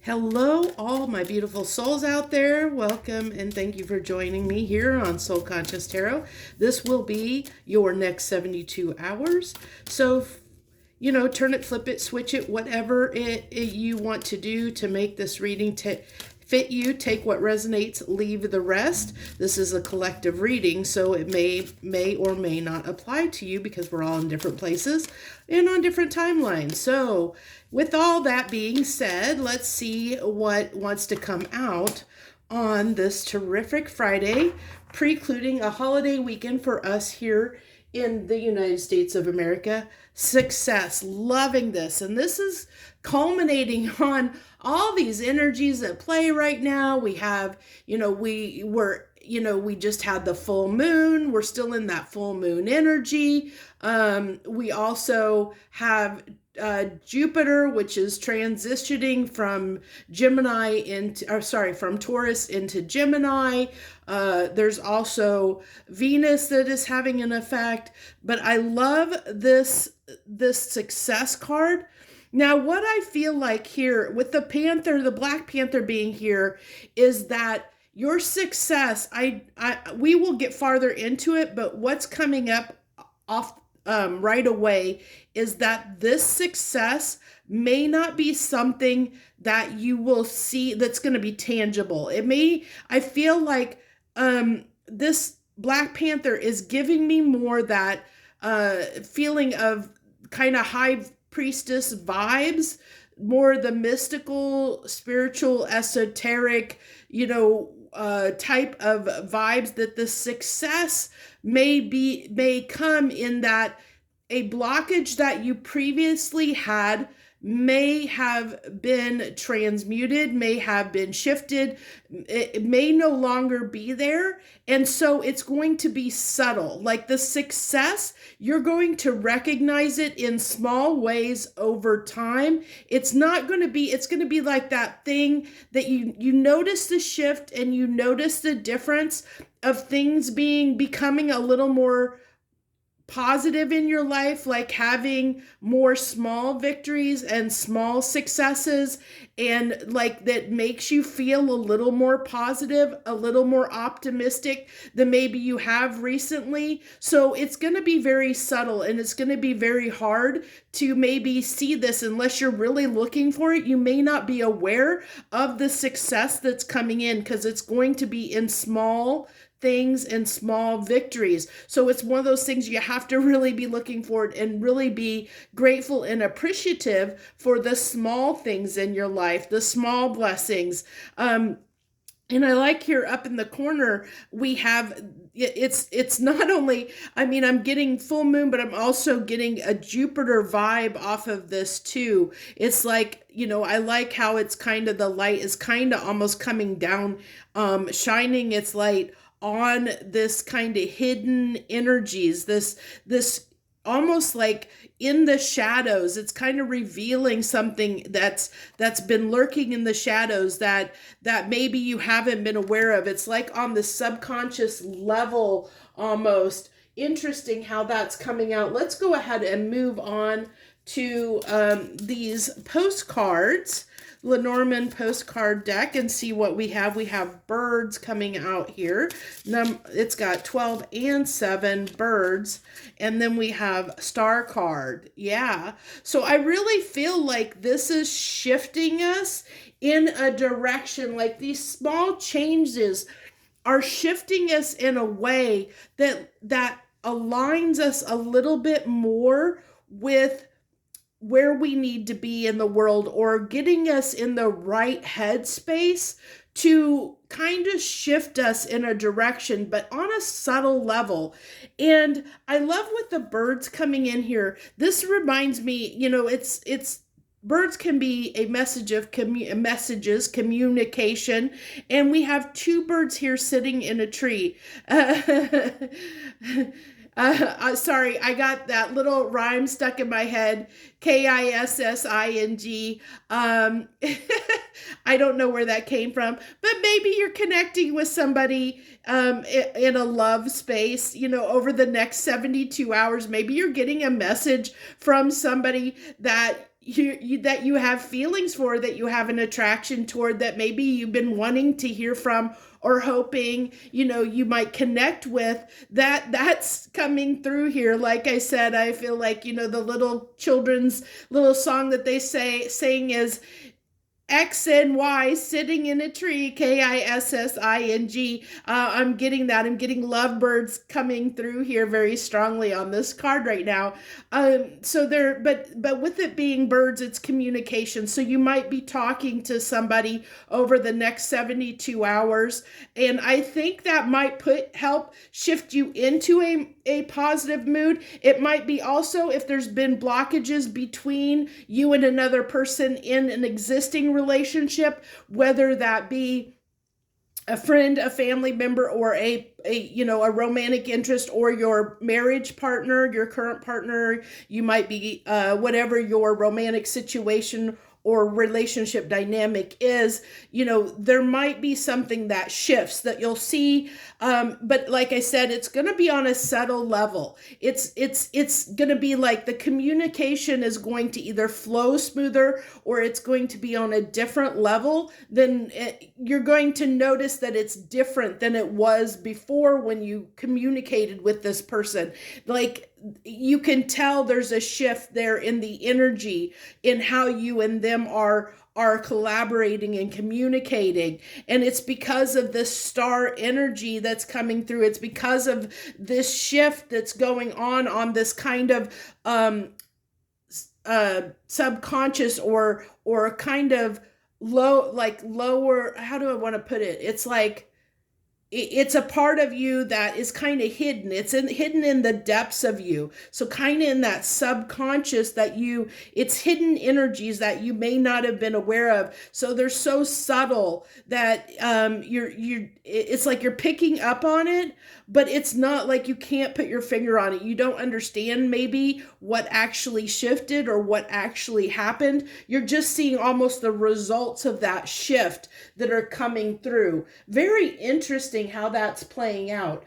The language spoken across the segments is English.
Hello, all my beautiful souls out there. Welcome and thank you for joining me here on Soul Conscious Tarot. This will be your next 72 hours. So, turn it, flip it, switch it, whatever you want to do to make this reading fit you. Take what resonates, leave the rest. This is a collective reading, so it may or may not apply to you because we're all in different places and on different timelines. So, with all that being said, let's see what wants to come out on this terrific Friday, precluding a holiday weekend for us here in the United States of America. Success, loving this. And this is culminating on all these energies at play right now. We have, we just had the full moon. We're still in that full moon energy. We also have Jupiter, which is transitioning from from Taurus into Gemini. There's also Venus that is having an effect, but I love this success card. Now, what I feel like here with the Panther, the Black Panther being here, is that your success, we will get farther into it, but what's coming up off right away is that this success may not be something that you will see that's going to be tangible. I feel like this Black Panther is giving me more that feeling of kind of high priestess vibes, more the mystical, spiritual, esoteric, type of vibes, that the success may come in that a blockage that you previously had may have been transmuted, may have been shifted, it may no longer be there. And so it's going to be subtle. Like the success, you're going to recognize it in small ways over time. It's going to be like that thing that you notice the shift and you notice the difference of things becoming a little more positive in your life, like having more small victories and small successes, and like that makes you feel a little more positive, a little more optimistic than maybe you have recently. So it's going to be very subtle, and it's going to be very hard to maybe see this unless you're really looking for it. You may not be aware of the success that's coming in because it's going to be in small things and small victories. So it's one of those things you have to really be looking for and really be grateful and appreciative for the small things in your life, the small blessings. And I like here up in the corner, we have, it's not only, I'm getting full moon, but I'm also getting a Jupiter vibe off of this too. It's like, I like how it's kind of, the light is kind of almost coming down, shining its light on this kind of hidden energies, this almost like in the shadows. It's kind of revealing something that's been lurking in the shadows that maybe you haven't been aware of. It's like on the subconscious level almost. Interesting how that's coming out. Let's go ahead and move on to these postcards, Lenormand postcard deck, and see what we have. We have birds coming out here. It's got 12 and 7 birds. And then we have star card. Yeah. So I really feel like this is shifting us in a direction. Like these small changes are shifting us in a way that aligns us a little bit more with where we need to be in the world, or getting us in the right headspace to kind of shift us in a direction, but on a subtle level. And I love with the birds coming in here. This reminds me, it's birds can be a message of messages, communication, and we have 2 birds here sitting in a tree. Sorry, I got that little rhyme stuck in my head. Kissing. I don't know where that came from, but maybe you're connecting with somebody in a love space, over the next 72 hours. Maybe you're getting a message from somebody that that you have feelings for, that you have an attraction toward, that maybe you've been wanting to hear from or hoping, you might connect with, that's coming through here. Like I said, I feel like, the little children's little song that they sing is X and Y sitting in a tree, KISSING. I'm getting that. I'm getting lovebirds coming through here very strongly on this card right now. So there, but with it being birds, it's communication. So you might be talking to somebody over the next 72 hours. And I think that might help shift you into a positive mood. It might be also if there's been blockages between you and another person in an existing relationship, whether that be a friend, a family member, or a romantic interest, or your marriage partner, your current partner. You might be whatever your romantic situation or relationship dynamic is, there might be something that shifts that you'll see. But like I said, it's going to be on a subtle level. It's going to be like the communication is going to either flow smoother, or it's going to be on a different level. Then you're going to notice that it's different than it was before when you communicated with this person. Like, you can tell there's a shift there in the energy, in how you and them are collaborating and communicating. And it's because of this star energy that's coming through. It's because of this shift that's going on this kind of subconscious or kind of lower, how do I want to put it? It's like, it's a part of you that is kind of hidden. It's hidden in the depths of you. So kind of in that subconscious it's hidden energies that you may not have been aware of. So they're so subtle that it's like you're picking up on it, but it's not like you can't put your finger on it. You don't understand maybe what actually shifted or what actually happened. You're just seeing almost the results of that shift that are coming through. Very interesting how that's playing out.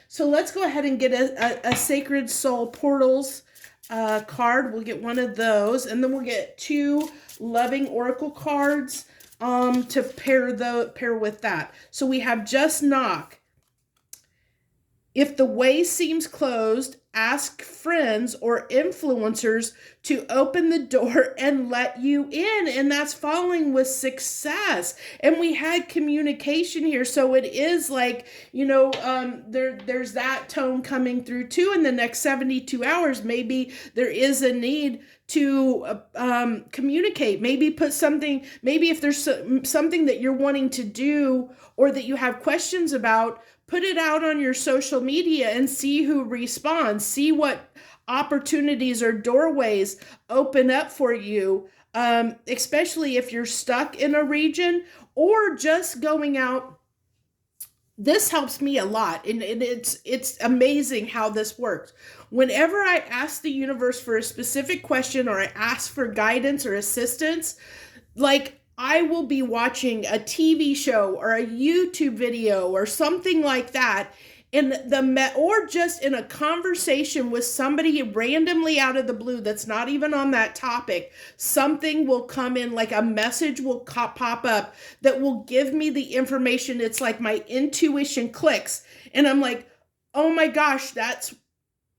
So let's go ahead and get a Sacred Soul Portals card. We'll get one of those, and then we'll get 2 Loving Oracle cards to pair with that. So we have Just Knock. If the way seems closed, ask friends or influencers to open the door and let you in. And that's following with success. And we had communication here. So it is like, there's that tone coming through too. In the next 72 hours, maybe there is a need to communicate. Maybe if there's something that you're wanting to do or that you have questions about, put it out on your social media and see who responds. See what opportunities or doorways open up for you, especially if you're stuck in a region or just going out. This helps me a lot, and it's amazing how this works. Whenever I ask the universe for a specific question, or I ask for guidance or assistance, like, I will be watching a TV show or a YouTube video or something like that, or just in a conversation with somebody randomly out of the blue that's not even on that topic. Something will come in, like a message will pop up that will give me the information. It's like my intuition clicks, and I'm like, oh my gosh, that's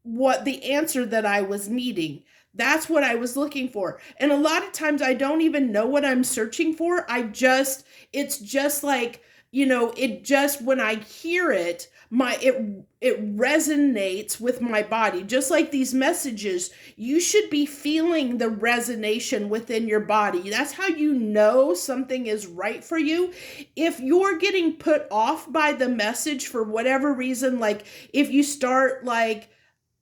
what the answer that I was needing. That's what I was looking for. And a lot of times I don't even know what I'm searching for. It's just like, when I hear it, it resonates with my body. Just like these messages, you should be feeling the resonation within your body. That's how you know something is right for you. If you're getting put off by the message for whatever reason, like if you start like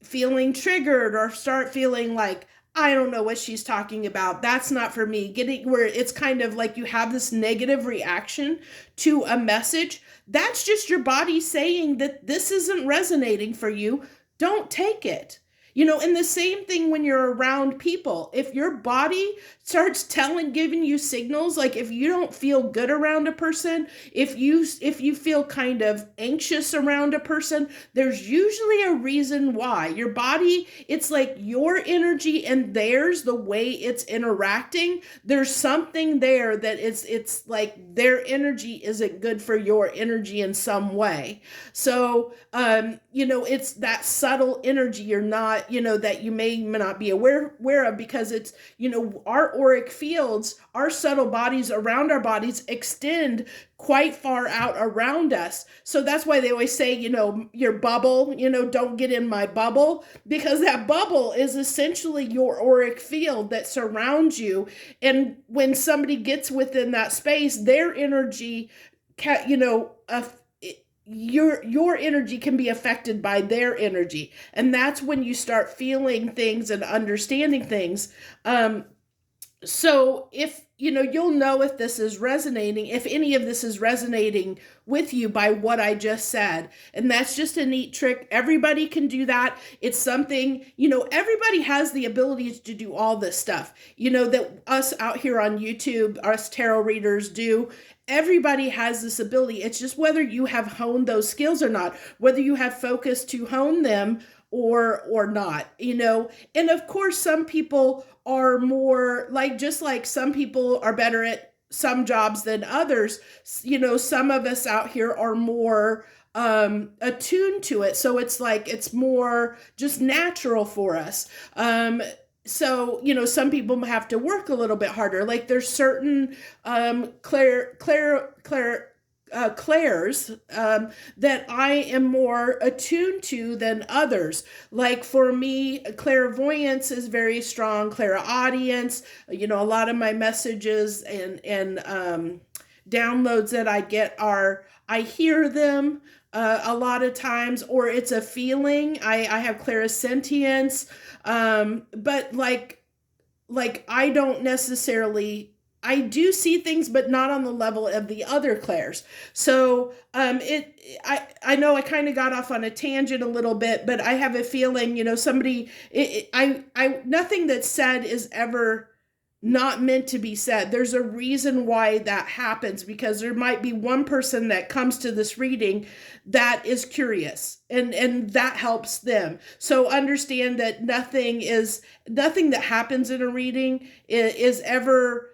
feeling triggered or start feeling like, I don't know what she's talking about, that's not for me, getting where it's kind of like you have this negative reaction to a message, that's just your body saying that this isn't resonating for you. Don't take it. And the same thing when you're around people. If your body starts giving you signals, like if you don't feel good around a person, if you feel kind of anxious around a person, there's usually a reason why. Your body, it's like your energy and theirs, the way it's interacting, there's something there that it's like their energy isn't good for your energy in some way. So it's that subtle energy you're not, that you may not be aware of, because it's, our auric fields, our subtle bodies around our bodies extend quite far out around us. So that's why they always say, your bubble, don't get in my bubble, because that bubble is essentially your auric field that surrounds you. And when somebody gets within that space, their energy, your energy can be affected by their energy. And that's when you start feeling things and understanding things. So if, you'll know if this is resonating, if any of this is resonating with you by what I just said. And that's just a neat trick. Everybody can do that. It's something, everybody has the ability to do all this stuff, that us out here on YouTube, us tarot readers do. Everybody has this ability. It's just whether you have honed those skills or not, whether you have focused to hone them or not, and of course some people are more just like some people are better at some jobs than others. Some of us out here are more attuned to it, so it's more just natural for us. So, some people have to work a little bit harder. Like there's certain clairs that I am more attuned to than others. Like for me, clairvoyance is very strong, clairaudience, a lot of my messages and downloads that I get I hear them a lot of times, or it's a feeling. I have clairsentience, but like I don't necessarily, I do see things, but not on the level of the other clairs. So I know I kind of got off on a tangent a little bit, but I have a feeling, somebody, nothing that's said is ever not meant to be said. There's a reason why that happens, because there might be one person that comes to this reading that is curious, and that helps them. So understand that nothing that happens in a reading is ever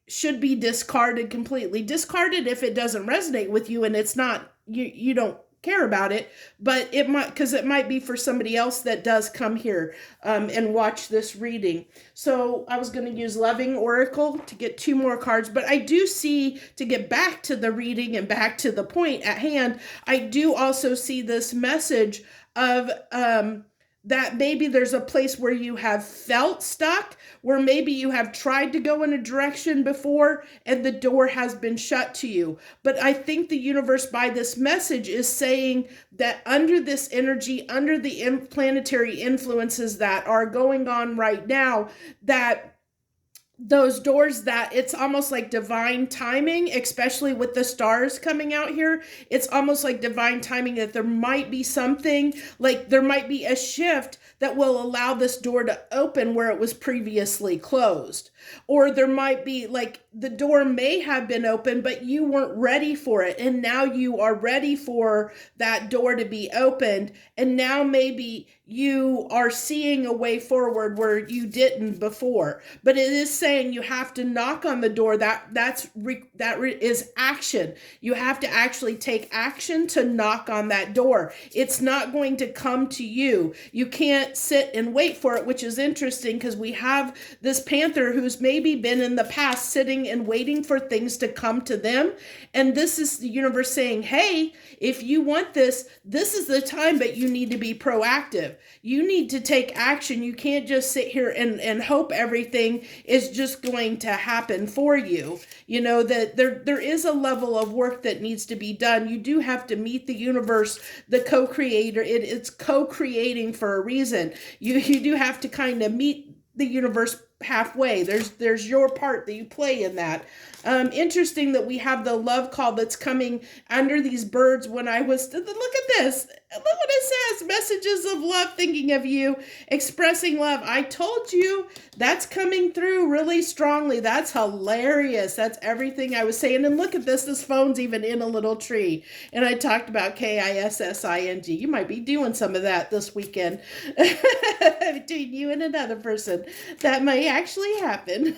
should be discarded completely. Discarded if it doesn't resonate with you and it's not, you don't care about it, but it might be for somebody else that does come here and watch this reading. So I was going to use Loving Oracle to get 2 more cards, but I do see, to get back to the reading and back to the point at hand, I do also see this message of that maybe there's a place where you have felt stuck, where maybe you have tried to go in a direction before and the door has been shut to you. But I think the universe by this message is saying that under this energy, under the planetary influences that are going on right now, that those doors, that it's almost like divine timing, especially with the stars coming out here. It's almost like divine timing that there might be something, like there might be a shift that will allow this door to open where it was previously closed. Or there might be the door may have been open, but you weren't ready for it. And now you are ready for that door to be opened. And now maybe you are seeing a way forward where you didn't before. But it is saying you have to knock on the door. That is action. You have to actually take action to knock on that door. It's not going to come to you. You can't sit and wait for it, which is interesting because we have this Panther who's maybe been in the past sitting and waiting for things to come to them. And this is the universe saying, hey, if you want this is the time, but you need to be proactive. You need to take action. You can't just sit here and hope everything is just going to happen for you. That there is a level of work that needs to be done. You do have to meet the universe, the co-creator. It's co-creating for a reason. You do have to kind of meet the universe halfway. There's your part that you play in that. Interesting that we have the love call that's coming under these birds. When I was, look at this. Look what it says. Messages of love, thinking of you, expressing love. I told you that's coming through really strongly. That's hilarious. That's everything I was saying. And look at this. This phone's even in a little tree. And I talked about KISSING. You might be doing some of that this weekend between you and another person. That may actually happen.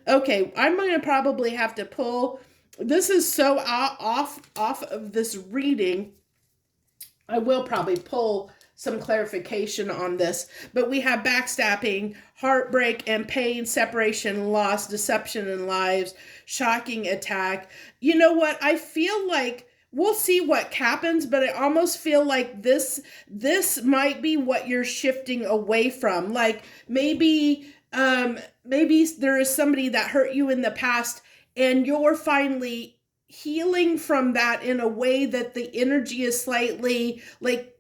Okay, I'm going to probably have to pull. This is so off of this reading. I will probably pull some clarification on this, but we have backstabbing, heartbreak and pain, separation, loss, deception and lies, shocking attack. You know what? I feel like we'll see what happens, but I almost feel like this might be what you're shifting away from. Like maybe there is somebody that hurt you in the past, and you're finally healing from that in a way that the energy is slightly like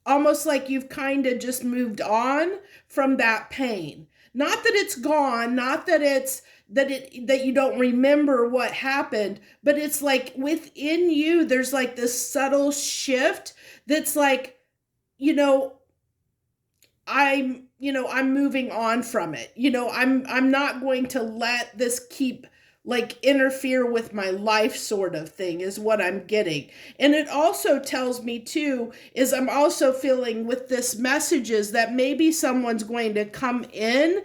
almost like you've kind of just moved on from that pain. Not that it's gone, not that it's that you don't remember what happened, but it's like within you there's like this subtle shift that's like, you know, I'm moving on from it. I'm not going to let this keep like interfere with my life, sort of thing is what I'm getting. And it also tells me too is I'm also feeling with this messages that maybe someone's going to come in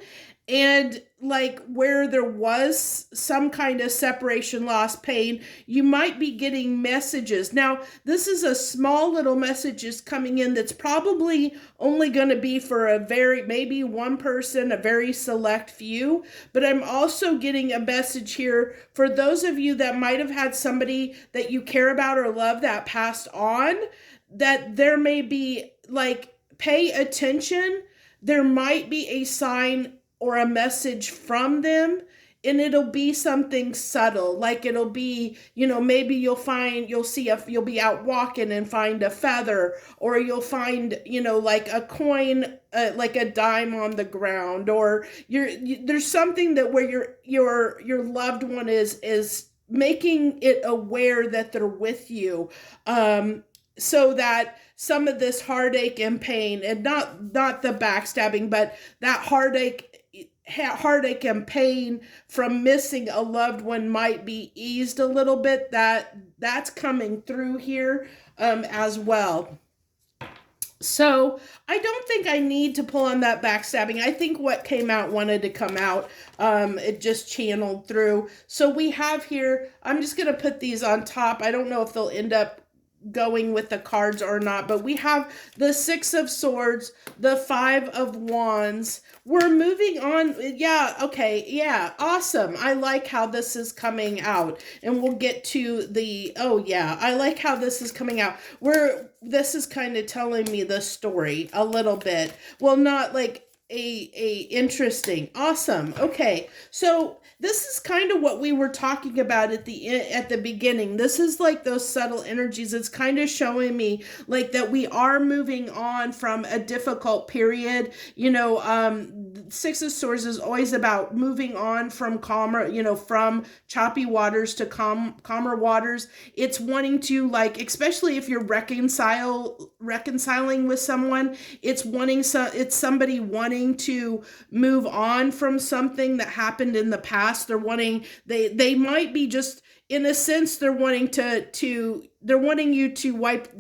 and like where there was some kind of separation, loss, pain, you might be getting messages. Now, this is a small little messages coming in that's probably only going to be for maybe one person, a very select few. But I'm also getting a message here for those of you that might have had somebody that you care about or love that passed on, that there may be like, pay attention. There might be a sign or a message from them, and it'll be something subtle. Like it'll be, maybe you'll be out walking and find a feather, or you'll find, like a coin, like a dime on the ground, or there's something that where your loved one is making it aware that they're with you, so that some of this heartache and pain, and not the backstabbing, but that heartache and pain from missing a loved one might be eased a little bit. That's coming through here as well. So I don't think I need to pull on that backstabbing. I think what came out wanted to come out. It just channeled through. So we have here, I'm just going to put these on top. I don't know if they'll end up going with the cards or not, but we have the Six of Swords, the Five of Wands. We're moving on. Yeah, okay, yeah, awesome. I like how this is coming out, and we'll get to the, oh yeah, I like how this is coming out. This is kind of telling me the story a little bit. Well, not like a interesting, awesome. Okay, so this is kind of what we were talking about at the beginning. This is like those subtle energies. It's kind of showing me like that we are moving on from a difficult period. Six of Swords is always about moving on from calmer, from choppy waters to calmer waters. It's wanting to, like, especially if you're reconciling with someone, it's somebody wanting to move on from something that happened in the past. They might be just, in a sense, they're wanting to wipe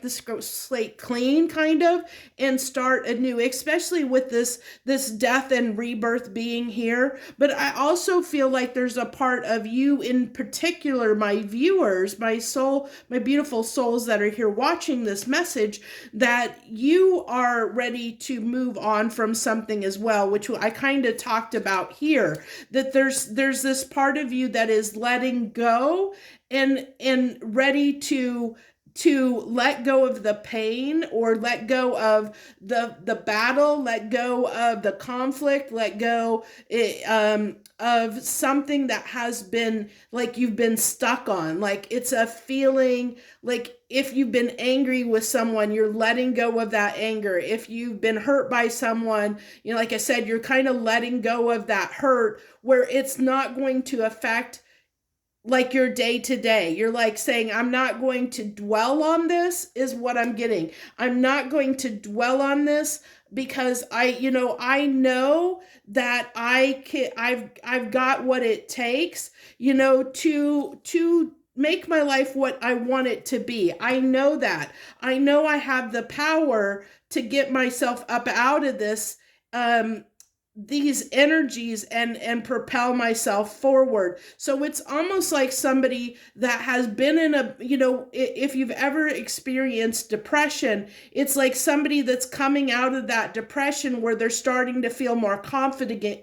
the slate clean, kind of, and start anew, especially with this death and rebirth being here. But I also feel like there's a part of you in particular, my viewers, my beautiful souls that are here watching this message, that you are ready to move on from something as well, which I kind of talked about here, that there's this part of you that is letting go and ready to let go of the pain, or let go of the battle, let go of the conflict, let go of something that has been, like, you've been stuck on. Like, it's a feeling, like if you've been angry with someone, you're letting go of that anger. If you've been hurt by someone, like I said, you're kind of letting go of that hurt, where it's not going to affect like your day to day. You're like saying, I'm not going to dwell on this, is what I'm getting. I'm not going to dwell on this because I know that I've got what it takes, to make my life what I want it to be. I know that. I know I have the power to get myself up out of this, um these energies, and propel myself forward. So it's almost like somebody that has been in a, if you've ever experienced depression, it's like somebody that's coming out of that depression where they're starting to feel more confident again.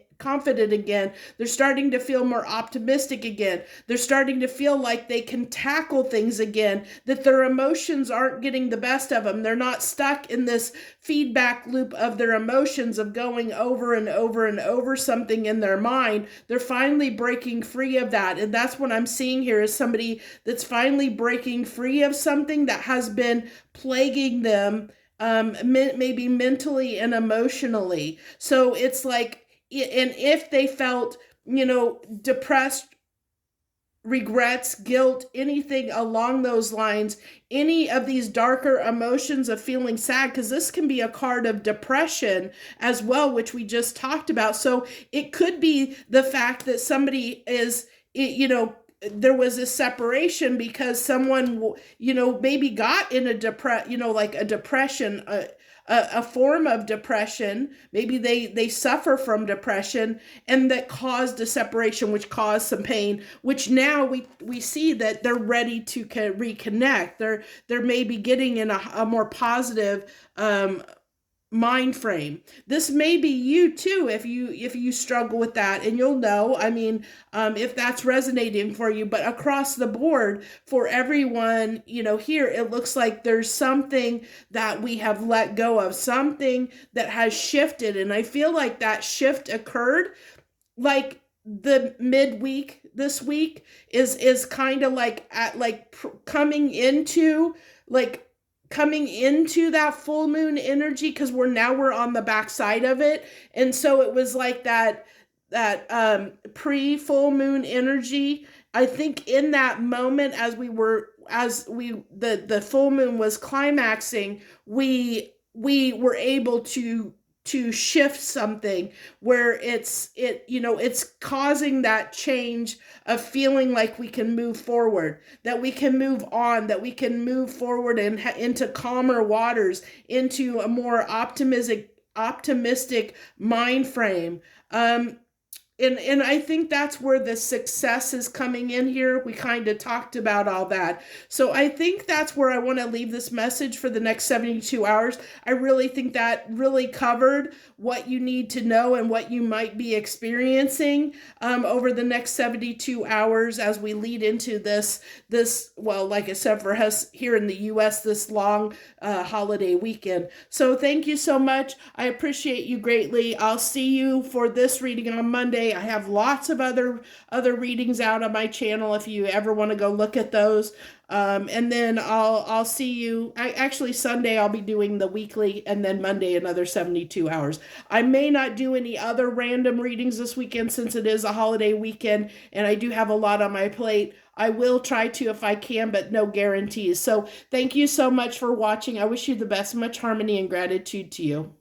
They're starting to feel more optimistic again. They're starting to feel like they can tackle things again, that their emotions aren't getting the best of them. They're not stuck in this feedback loop of their emotions of going over and over and over something in their mind. They're finally breaking free of that. And that's what I'm seeing here, is somebody that's finally breaking free of something that has been plaguing them, maybe mentally and emotionally. So it's like, and if they felt, depressed, regrets, guilt, anything along those lines, any of these darker emotions of feeling sad, because this can be a card of depression as well, which we just talked about. So it could be the fact that somebody is, there was a separation because someone, maybe got in like a depression, a form of depression. Maybe they suffer from depression, and that caused a separation, which caused some pain, which now we see that they're ready to reconnect. They're maybe getting in a more positive, mind frame. This may be you too, if you struggle with that, and you'll know, if that's resonating for you. But across the board for everyone, here, it looks like there's something that we have let go of, something that has shifted. And I feel like that shift occurred like the midweek this week, is kind of like coming into, like, coming into that full moon energy, because we're on the backside of it. And so it was like that pre full moon energy. I think in that moment, the full moon was climaxing, we were able to shift something where it's causing that change of feeling like we can move forward, that we can move on, that we can move forward and into calmer waters, into a more optimistic mind frame. And I think that's where the success is coming in here. We kind of talked about all that. So I think that's where I want to leave this message for the next 72 hours. I really think that really covered what you need to know and what you might be experiencing, over the next 72 hours as we lead into this, well, like I said, for us here in the U.S., this long holiday weekend. So thank you so much. I appreciate you greatly. I'll see you for this reading on Monday. I have lots of other readings out on my channel if you ever want to go look at those. And then I'll see you. Actually, Sunday I'll be doing the weekly, and then Monday another 72 hours. I may not do any other random readings this weekend since it is a holiday weekend and I do have a lot on my plate. I will try to if I can, but no guarantees. So thank you so much for watching. I wish you the best. Much harmony and gratitude to you.